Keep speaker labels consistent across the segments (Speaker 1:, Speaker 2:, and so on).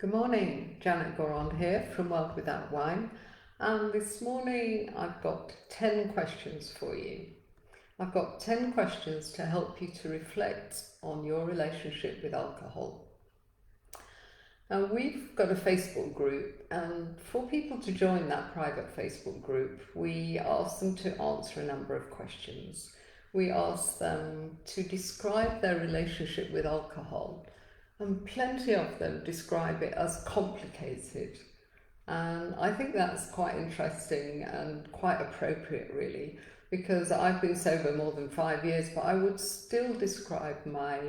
Speaker 1: Good morning, Janet Gorond here from World Without Wine, and this morning I've got 10 questions for you. I've got 10 questions to help you to reflect on your relationship with alcohol. Now, we've got a Facebook group, and for people to join that private Facebook group, we ask them to answer a number of questions. We ask them to describe their relationship with alcohol, and plenty of them describe it as complicated. And I think that's quite interesting and quite appropriate, really, because I've been sober more than 5 years, but I would still describe my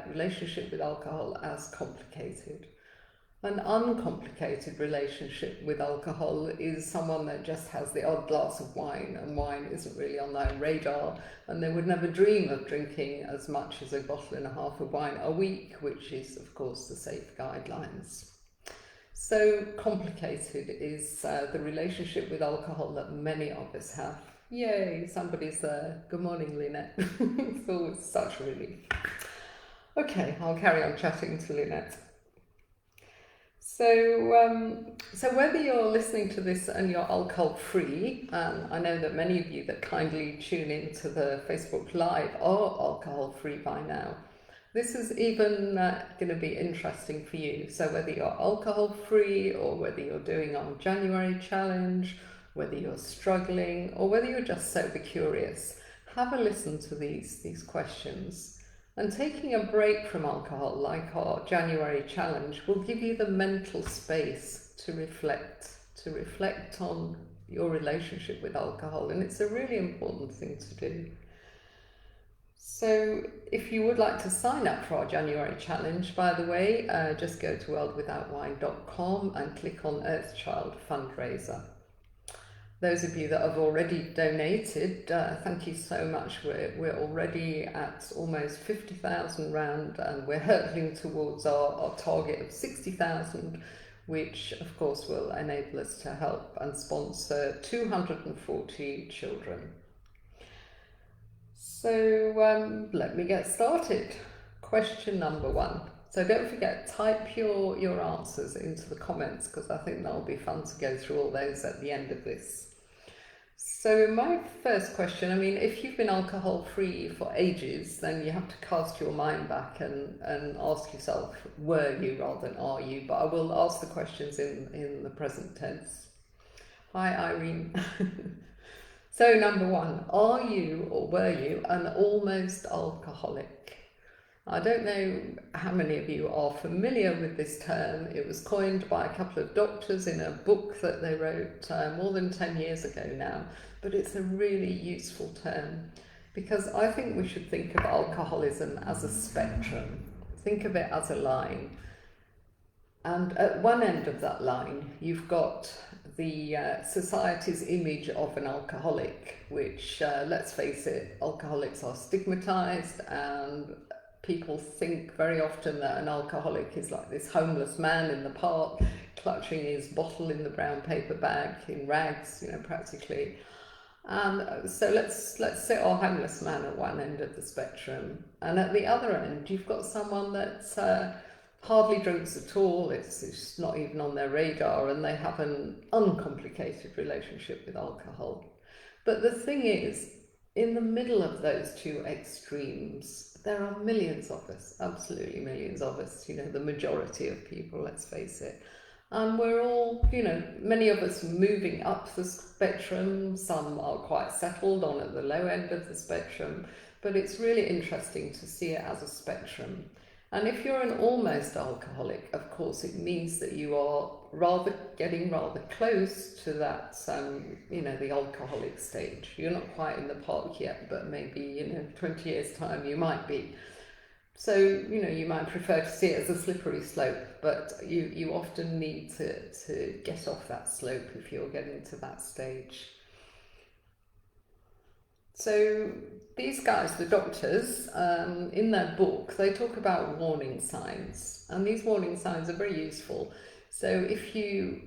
Speaker 1: relationship with alcohol as complicated. An uncomplicated relationship with alcohol is someone that just has the odd glass of wine, and wine isn't really on their radar, and they would never dream of drinking as much as a bottle and a half of wine a week, which is, of course, the safe guidelines. So complicated is the relationship with alcohol that many of us have. Yay, somebody's there. Good morning, Lynette. It's always such a relief. Okay, I'll carry on chatting to Lynette. So whether you're listening to this and you're alcohol free, I know that many of you that kindly tune into the Facebook Live are alcohol free by now. This is even going to be interesting for you. So whether you're alcohol free, or whether you're doing our January challenge, whether you're struggling, or whether you're just sober curious, have a listen to these questions. And taking a break from alcohol, like our January challenge, will give you the mental space to reflect on your relationship with alcohol. And it's a really important thing to do. So if you would like to sign up for our January challenge, by the way, just go to worldwithoutwine.com and click on Earthchild Fundraiser. Those of you that have already donated, thank you so much. We're already at almost 50,000 rand, and we're hurtling towards our target of 60,000, which of course will enable us to help and sponsor 240 children. So let me get started. Question number 1. So don't forget, type your answers into the comments, because I think that'll be fun to go through all those at the end of this. So my first question, I mean, if you've been alcohol free for ages, then you have to cast your mind back and ask yourself, were you rather than are you? But I will ask the questions in the present tense. Hi, Irene. So number 1, are you or were you an almost alcoholic? I don't know how many of you are familiar with this term. It was coined by a couple of doctors in a book that they wrote more than 10 years ago now, but it's a really useful term, because I think we should think of alcoholism as a spectrum. Think of it as a line. And at one end of that line, you've got the society's image of an alcoholic, which, let's face it, alcoholics are stigmatized, and people think very often that an alcoholic is like this homeless man in the park, clutching his bottle in the brown paper bag, in rags, practically. And so let's sit our homeless man at one end of the spectrum, and at the other end, you've got someone that's hardly drinks at all. It's not even on their radar, and they have an uncomplicated relationship with alcohol. But the thing is, in the middle of those two extremes, there are millions of us, absolutely millions of us, the majority of people, let's face it. And we're all, many of us moving up the spectrum. Some are quite settled on at the low end of the spectrum, but it's really interesting to see it as a spectrum. And if you're an almost alcoholic, of course, it means that you are getting rather close to that, the alcoholic stage. You're not quite in the park yet, but maybe, 20 years' time you might be. So, you might prefer to see it as a slippery slope, but you often need to get off that slope if you're getting to that stage. So these guys, the doctors, in their book, they talk about warning signs, and these warning signs are very useful. So if you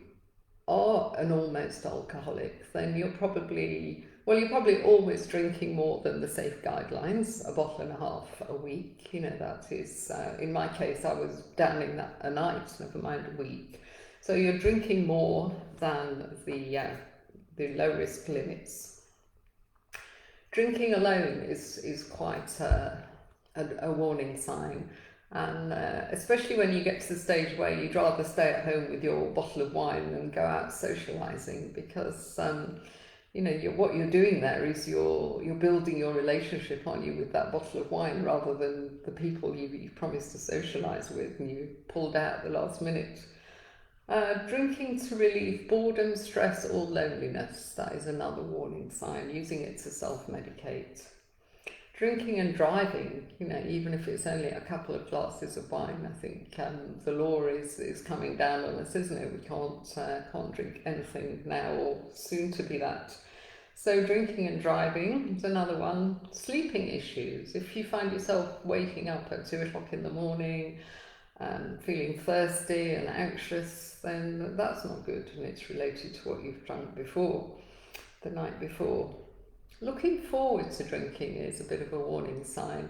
Speaker 1: are an almost alcoholic, then you're probably Well, you're probably always drinking more than the safe guidelines, a bottle and a half a week. You know, that is, in my case, I was downing that a night, never mind a week. So you're drinking more than the low risk limits. Drinking alone is quite a warning sign. And especially when you get to the stage where you'd rather stay at home with your bottle of wine than go out socialising, because you know, what you're doing there is you're building your relationship, aren't you, with that bottle of wine, rather than the people you promised to socialise with and you pulled out at the last minute. Drinking to relieve boredom, stress, or loneliness, that is another warning sign, using it to self-medicate. Drinking and driving, you know, even if it's only a couple of glasses of wine, I think the law is coming down on us, isn't it? We can't drink anything now or soon to be that. So drinking and driving is another one. Sleeping issues. If you find yourself waking up at 2 o'clock in the morning and feeling thirsty and anxious, then that's not good, and it's related to what you've drunk before, the night before. Looking forward to drinking is a bit of a warning sign.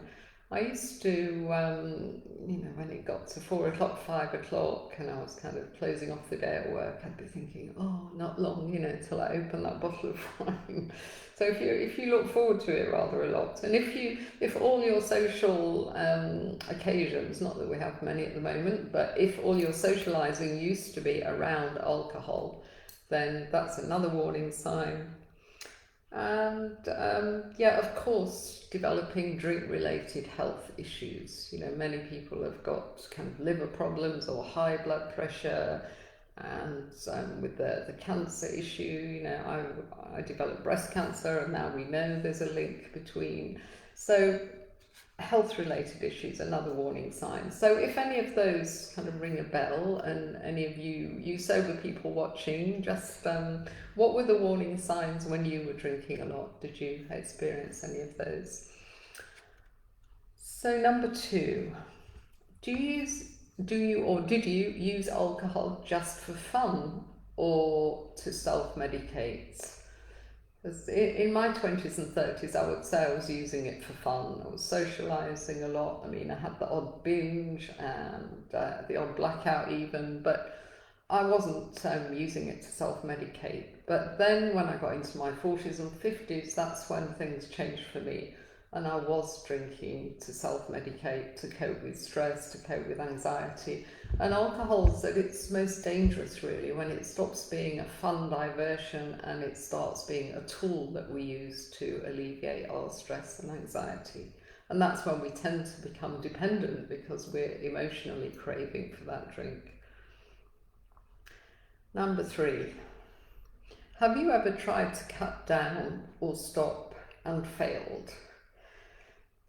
Speaker 1: I used to, you know, when it got to 4 o'clock, 5 o'clock, and I was kind of closing off the day at work, I'd be thinking, oh, not long, you know, till I open that bottle of wine. So if you look forward to it rather a lot, and if all your social occasions, not that we have many at the moment, but if all your socialising used to be around alcohol, then that's another warning sign. And yeah, of course, developing drink-related health issues. You know, many people have got kind of liver problems or high blood pressure, and with the cancer issue, you know, I developed breast cancer, and now we know there's a link between. So health-related issues, another warning sign. So if any of those kind of ring a bell, and any of you sober people watching, just what were the warning signs when you were drinking a lot? Did you experience any of those? So number 2, did you use alcohol just for fun or to self-medicate? In my 20s and 30s, I would say I was using it for fun. I was socialising a lot. I mean, I had the odd binge and the odd blackout even, but I wasn't using it to self-medicate. But then when I got into my 40s and 50s, that's when things changed for me. And I was drinking to self-medicate, to cope with stress, to cope with anxiety. And alcohol's at its most dangerous, really, when it stops being a fun diversion and it starts being a tool that we use to alleviate our stress and anxiety. And that's when we tend to become dependent, because we're emotionally craving for that drink. Number 3, have you ever tried to cut down or stop and failed?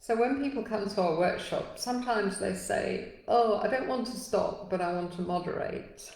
Speaker 1: So when people come to our workshop, sometimes they say, oh, I don't want to stop, but I want to moderate.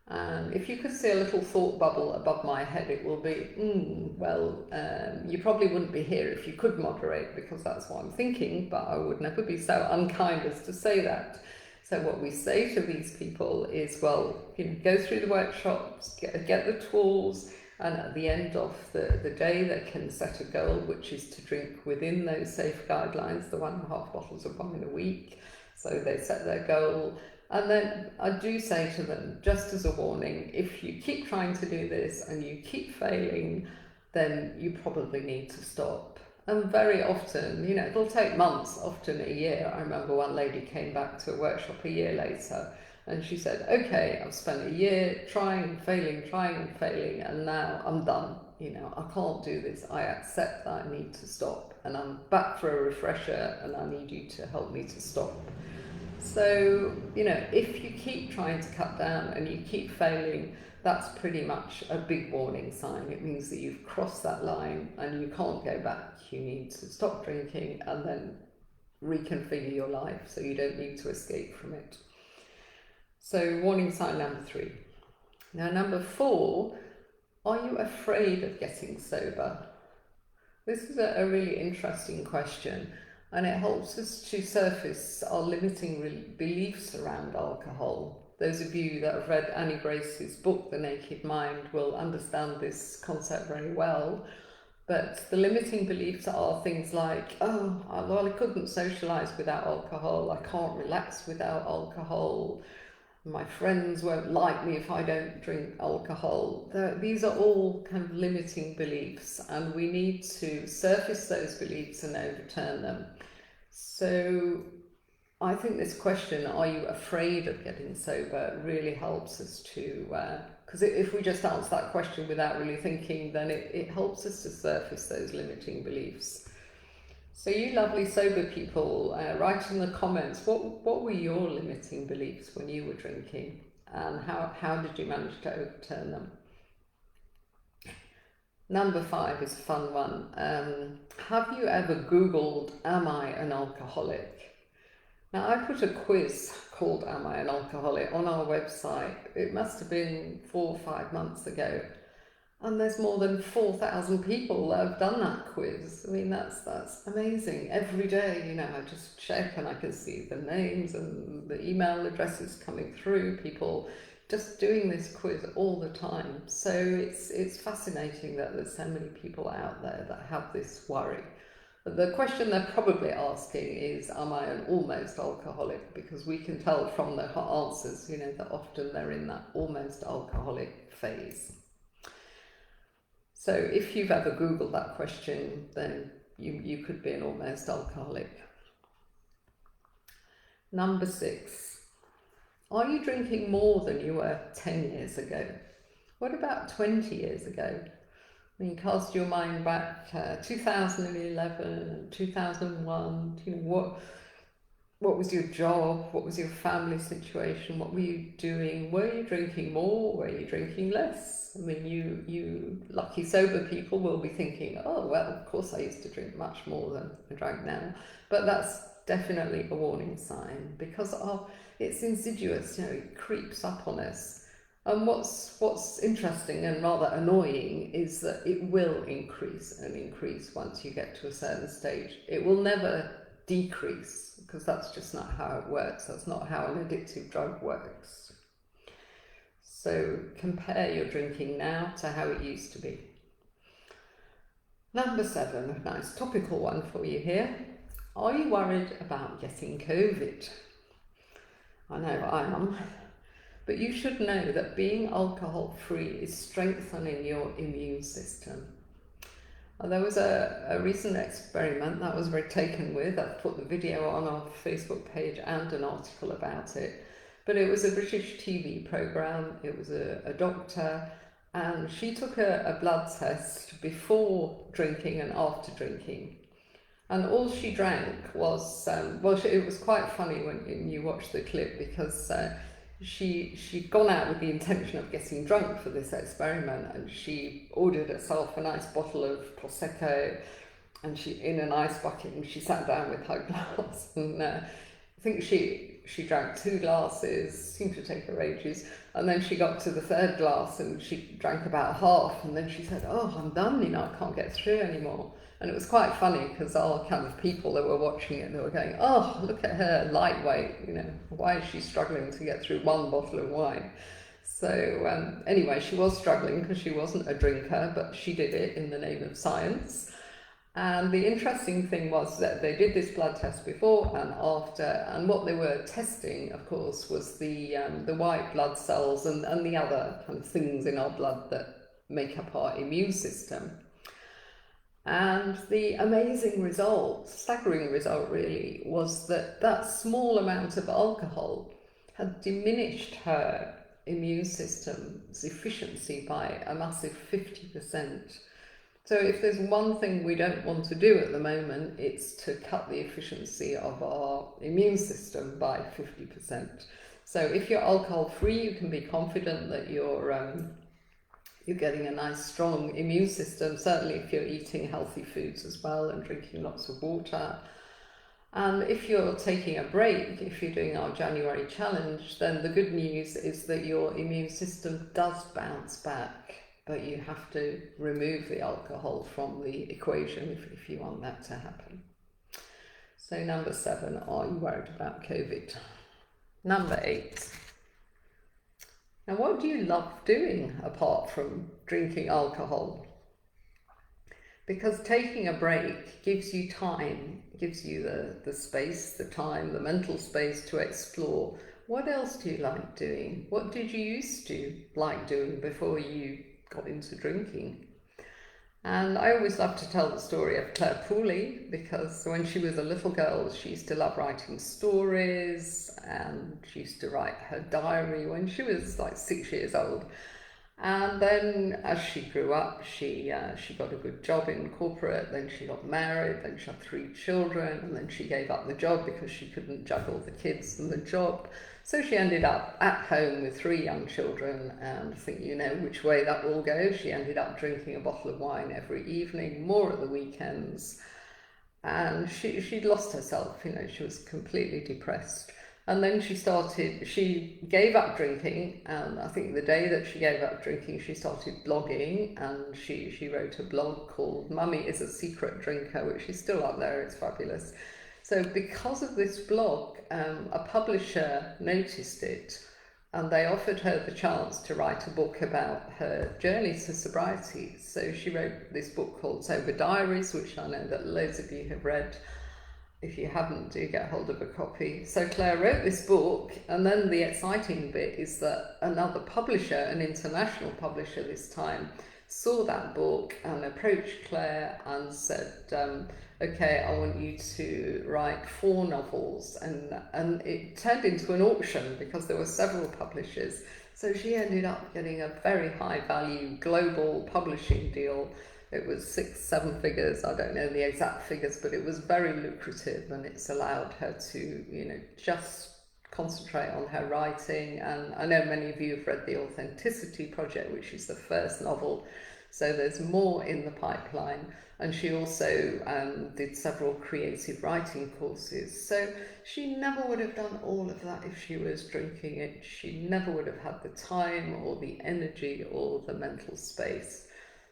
Speaker 1: And if you could see a little thought bubble above my head, it will be, you probably wouldn't be here if you could moderate, because that's what I'm thinking, but I would never be so unkind as to say that. So what we say to these people is, well, you know, go through the workshops, get the tools, and at the end of the day, they can set a goal, which is to drink within those safe guidelines, the 1.5 bottles of wine a week. So they set their goal. And then I do say to them, just as a warning, if you keep trying to do this and you keep failing, then you probably need to stop. And very often, you know, it'll take months, often a year. I remember one lady came back to a workshop a year later, and she said, okay, I've spent a year trying and failing, and now I'm done. You know, I can't do this. I accept that I need to stop, and I'm back for a refresher, and I need you to help me to stop. So, you know, if you keep trying to cut down and you keep failing, that's pretty much a big warning sign. It means that you've crossed that line and you can't go back. You need to stop drinking and then reconfigure your life, so you don't need to escape from it. So warning sign number 3. Now number 4, are you afraid of getting sober? This is a really interesting question, and it helps us to surface our limiting beliefs around alcohol. Those of you that have read Annie Grace's book, The Naked Mind, will understand this concept very well. But the limiting beliefs are things like, oh, well, I couldn't socialise without alcohol, I can't relax without alcohol, my friends won't like me if I don't drink alcohol. These are all kind of limiting beliefs, and we need to surface those beliefs and overturn them. So I think this question, are you afraid of getting sober, really helps us to, because if we just answer that question without really thinking, then it helps us to surface those limiting beliefs. So you lovely sober people, write in the comments, what were your limiting beliefs when you were drinking, and how did you manage to overturn them? Number 5 is a fun one. Have you ever Googled, am I an alcoholic? Now, I put a quiz called Am I an Alcoholic on our website. It must have been 4 or 5 months ago. And there's more than 4,000 people that have done that quiz. I mean, that's amazing. Every day, I just check and I can see the names and the email addresses coming through, people just doing this quiz all the time. So it's fascinating that there's so many people out there that have this worry. The question they're probably asking is, am I an almost alcoholic? Because we can tell from the answers, that often they're in that almost alcoholic phase. So if you've ever Googled that question, then you could be an almost alcoholic. Number 6, are you drinking more than you were 10 years ago? What about 20 years ago? I mean, cast your mind back 2011, 2001, what was your job? What was your family situation? What were you doing? Were you drinking more? Were you drinking less? I mean, you lucky sober people will be thinking, oh, well, of course I used to drink much more than I drink now. But that's definitely a warning sign, because it's insidious, it creeps up on us. And what's interesting and rather annoying is that it will increase and increase once you get to a certain stage. It will never decrease, because that's just not how it works. That's not how an addictive drug works. So compare your drinking now to how it used to be. Number 7, a nice topical one for you here. Are you worried about getting COVID? I know I am. But you should know that being alcohol-free is strengthening your immune system. There was a recent experiment that I was very taken with. I've put the video on our Facebook page and an article about it. But it was a British TV programme. It was a doctor, and she took a blood test before drinking and after drinking. And all she drank was, it was quite funny when you watch the clip, because she'd gone out with the intention of getting drunk for this experiment, and she ordered herself a nice bottle of Prosecco, and she in an ice bucket, and she sat down with her glass, and I think she drank 2 glasses, seemed to take her ages, and then she got to the 3rd glass and she drank about half, and then she said, oh, I'm done, I can't get through anymore. And it was quite funny, because our kind of people that were watching it, they were going, oh, look at her, lightweight, why is she struggling to get through 1 bottle of wine? So anyway, she was struggling because she wasn't a drinker, but she did it in the name of science. And the interesting thing was that they did this blood test before and after, and what they were testing, of course, was the white blood cells and the other kind of things in our blood that make up our immune system. And the amazing result, staggering result really, was that small amount of alcohol had diminished her immune system's efficiency by a massive 50%. So if there's one thing we don't want to do at the moment, it's to cut the efficiency of our immune system by 50%. So if you're alcohol free, you can be confident that you're getting a nice strong immune system, certainly if you're eating healthy foods as well and drinking lots of water. And if you're taking a break, if you're doing our January challenge, then the good news is that your immune system does bounce back, but you have to remove the alcohol from the equation if you want that to happen. So number 7, are you worried about COVID? Number 8. Now, what do you love doing apart from drinking alcohol? because taking a break gives you time, gives you the space, the time, the mental space to explore. What else do you like doing? What did you used to like doing before you got into drinking? And I always love to tell the story of Claire Pooley, because when she was a little girl, she used to love writing stories, and she used to write her diary when she was like 6 years old. And then as she grew up, she got a good job in corporate, then she got married, then she had 3 children, and then she gave up the job because she couldn't juggle the kids and the job. So she ended up at home with 3 young children, and I think you know which way that will go. She ended up drinking a bottle of wine every evening, more at the weekends, and she'd lost herself, she was completely depressed. And then she gave up drinking, and I think the day that she gave up drinking, she started blogging, and she wrote a blog called Mummy is a Secret Drinker, which is still up there, it's fabulous. So because of this blog, a publisher noticed it, and they offered her the chance to write a book about her journey to sobriety. So she wrote this book called Sober Diaries, which I know that loads of you have read. If you haven't, do get hold of a copy. So Claire wrote this book, and then the exciting bit is that another publisher, an international publisher this time, saw that book and approached Claire and said, okay, I want you to write 4 novels. And it turned into an auction because there were several publishers. So she ended up getting a very high value global publishing deal. It was 6-7 figures, I don't know the exact figures, but it was very lucrative, and it's allowed her to, just concentrate on her writing. And I know many of you have read The Authenticity Project, which is the first novel, so there's more in the pipeline. And she also did several creative writing courses. So she never would have done all of that if she was drinking it. She never would have had the time or the energy or the mental space.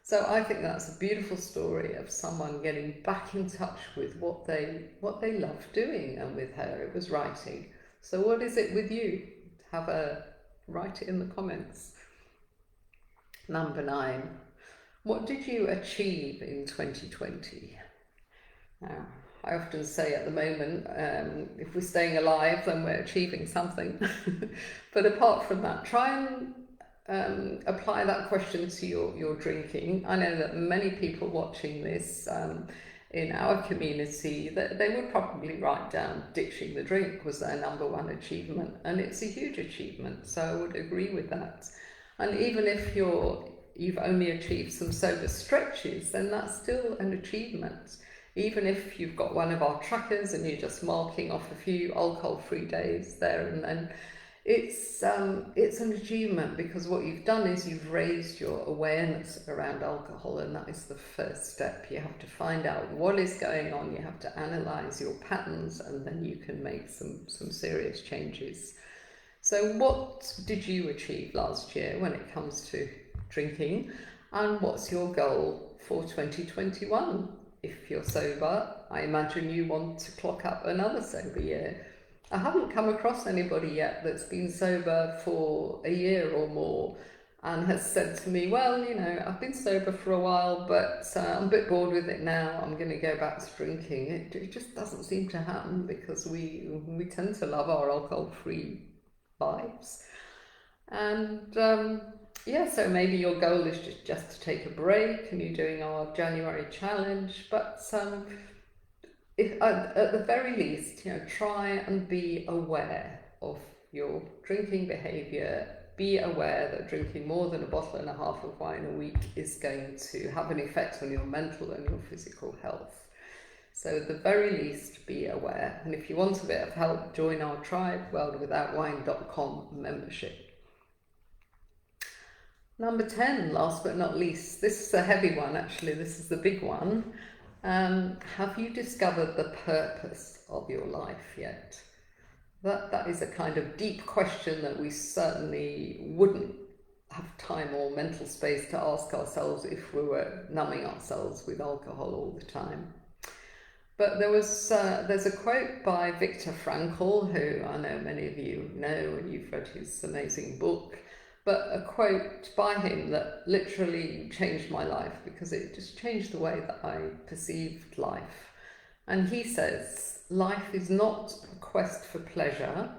Speaker 1: So I think that's a beautiful story of someone getting back in touch with what they love doing, and with her it was writing. So what is it with you? Write it in the comments. Number 9. What did you achieve in 2020? Now, I often say at the moment, if we're staying alive, then we're achieving something. But apart from that, try and apply that question to your drinking. I know that many people watching this in our community, that they would probably write down ditching the drink was their number 1 achievement, and it's a huge achievement, so I would agree with that. And even if you've only achieved some sober stretches, then that's still an achievement. Even if you've got one of our trackers and you're just marking off a few alcohol-free days there and then, it's an achievement, because what you've done is you've raised your awareness around alcohol, and that is the first step. You have to find out what is going on, you have to analyse your patterns, and then you can make some serious changes. So what did you achieve last year when it comes to drinking, and what's your goal for 2021? If you're sober, I imagine you want to clock up another sober year. I haven't come across anybody yet that's been sober for a year or more and has said to me, well, I've been sober for a while, but I'm a bit bored with it now, I'm going to go back to drinking. It just doesn't seem to happen, because we tend to love our alcohol-free lives. And so maybe your goal is just to take a break, and you're doing our January challenge, but if at the very least, try and be aware of your drinking behaviour. Be aware that drinking more than 1.5 bottles of wine a week is going to have an effect on your mental and your physical health. So at the very least, be aware. And if you want a bit of help, join our Tribe worldwithoutwine.com membership. Number 10, last but not least, this is a heavy one actually, this is the big one. Have you discovered the purpose of your life yet? That is a kind of deep question that we certainly wouldn't have time or mental space to ask ourselves if we were numbing ourselves with alcohol all the time. But there's a quote by Viktor Frankl, who I know many of you know and you've read his amazing book. but a quote by him that literally changed my life because it just changed the way that I perceived life. And he says, life is not a quest for pleasure,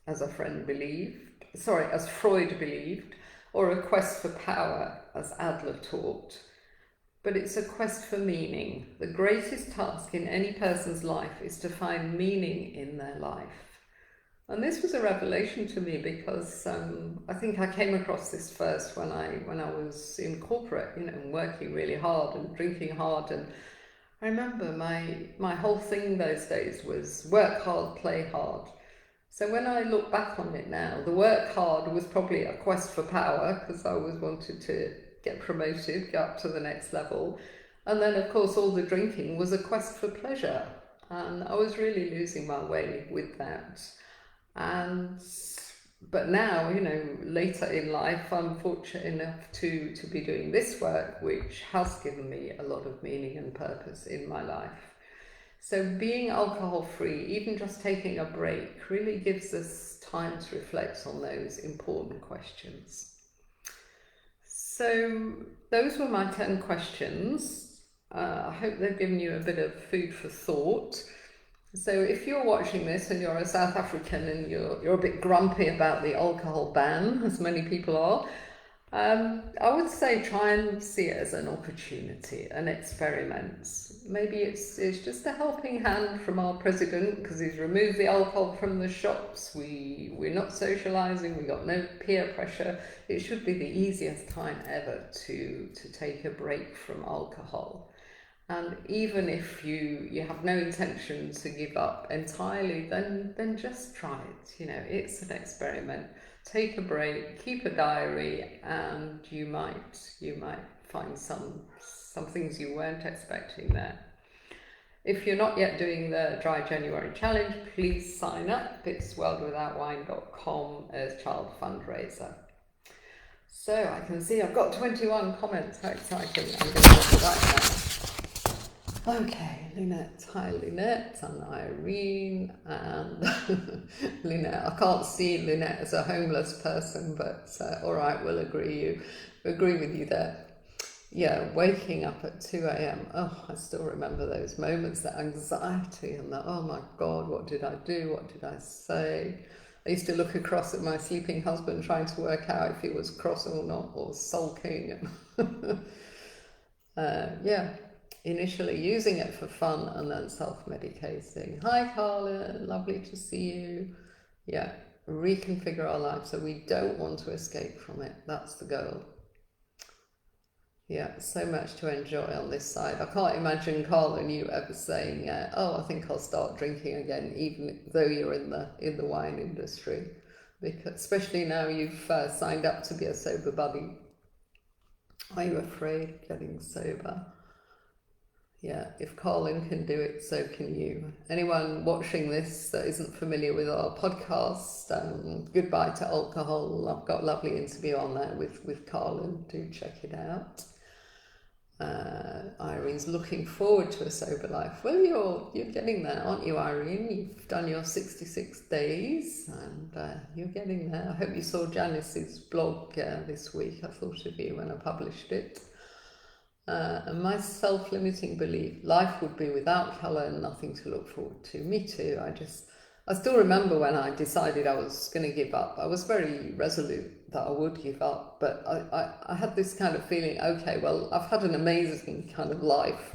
Speaker 1: as a friend believed, as Freud believed, or a quest for power, as Adler taught, but it's a quest for meaning. The greatest task in any person's life is to find meaning in their life. And this was a revelation to me because I think I came across this first when I was in corporate, and working really hard and drinking hard. And I remember my whole thing those days was work hard, play hard. So when I look back on it now, the work hard was probably a quest for power because I always wanted to get promoted, go up to the next level. And then of course all the drinking was a quest for pleasure. And I was really losing my way with that. But now, later in life, I'm fortunate enough to be doing this work, which has given me a lot of meaning and purpose in my life. So being alcohol free, even just taking a break, really gives us time to reflect on those important questions. So those were my 10 questions. I hope they've given you a bit of food for thought. So if you're watching this and you're a South African and you're a bit grumpy about the alcohol ban, as many people are, I would say try and see it as an opportunity, an experiment. Maybe it's just a helping hand from our president because he's removed the alcohol from the shops. We're not socialising. We got no peer pressure. It should be the easiest time ever to take a break from alcohol. And even if you have no intention to give up entirely, then just try it. It's an experiment. Take a break, keep a diary, and you might find some things you weren't expecting there. If you're not yet doing the Dry January Challenge, please sign up. It's worldwithoutwine.com as child fundraiser. So I can see I've got 21 comments. How exciting. I'm going to look at that now. Okay, Lynette. Hi, Lynette and Irene and Lynette. I can't see Lynette as a homeless person, but all right, we'll agree with you there. Yeah, waking up at 2 a.m. Oh, I still remember those moments, that anxiety and that, oh my God, what did I do? What did I say? I used to look across at my sleeping husband trying to work out if he was cross or not, or sulking. Yeah. Initially using it for fun and then self-medicating. Hi Carla, lovely to see you. Yeah, reconfigure our life so we don't want to escape from it. That's the goal. Yeah, so much to enjoy on this side. I can't imagine Carla and you ever saying, oh, I think I'll start drinking again, even though you're in the wine industry. Because especially now you've signed up to be a sober buddy. Are you afraid of getting sober? Yeah, if Colin can do it, so can you. Anyone watching this that isn't familiar with our podcast, Goodbye to Alcohol, I've got a lovely interview on there with Colin. Do check it out. Irene's looking forward to a sober life. Well, you're getting there, aren't you, Irene? You've done your 66 days and you're getting there. I hope you saw Janice's blog this week. I thought of you when I published it. And my self-limiting belief, life would be without colour and nothing to look forward to. Me too. I still remember when I decided I was going to give up. I was very resolute that I would give up, but I had this kind of feeling, okay, well, I've had an amazing kind of life,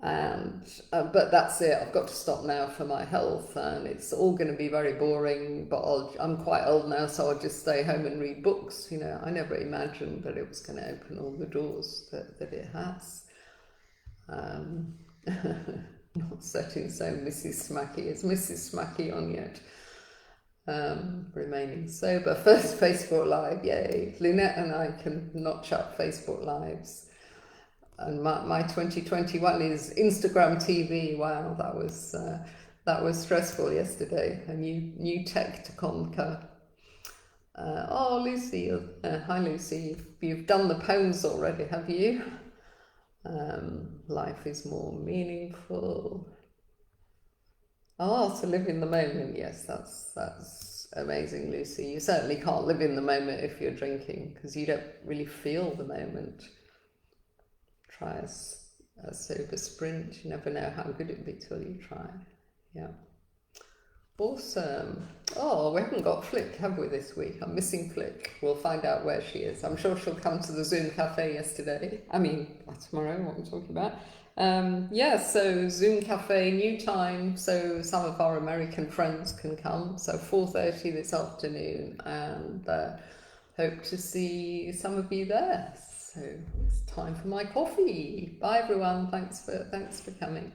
Speaker 1: and but that's it. I've got to stop now for my health, and it's all going to be very boring, but I'm quite old now, so I'll just stay home and read books. I never imagined that it was going to open all the doors that it has. Not setting so Mrs. Smacky. Is Mrs. Smacky on yet? Remaining sober. First Facebook Live, yay. Lynette and I can notch up Facebook Lives. And my 2021 is Instagram TV. Wow, that was stressful yesterday. A new tech to conquer. Oh, Lucy. Hi, Lucy. You've done the poems already, have you? Life is more meaningful. To live in the moment. Yes, that's amazing, Lucy. You certainly can't live in the moment if you're drinking because you don't really feel the moment. Try a sober sprint. You never know how good it'll be till you try. Yeah. Awesome. Oh, we haven't got Flick, have we, this week? I'm missing Flick. We'll find out where she is. I'm sure she'll come to the Zoom cafe tomorrow, what I'm talking about. Yeah, so Zoom cafe, new time, so some of our American friends can come. So 4:30 this afternoon, and hope to see some of you there. So it's time for my coffee. Bye everyone. Thanks for coming.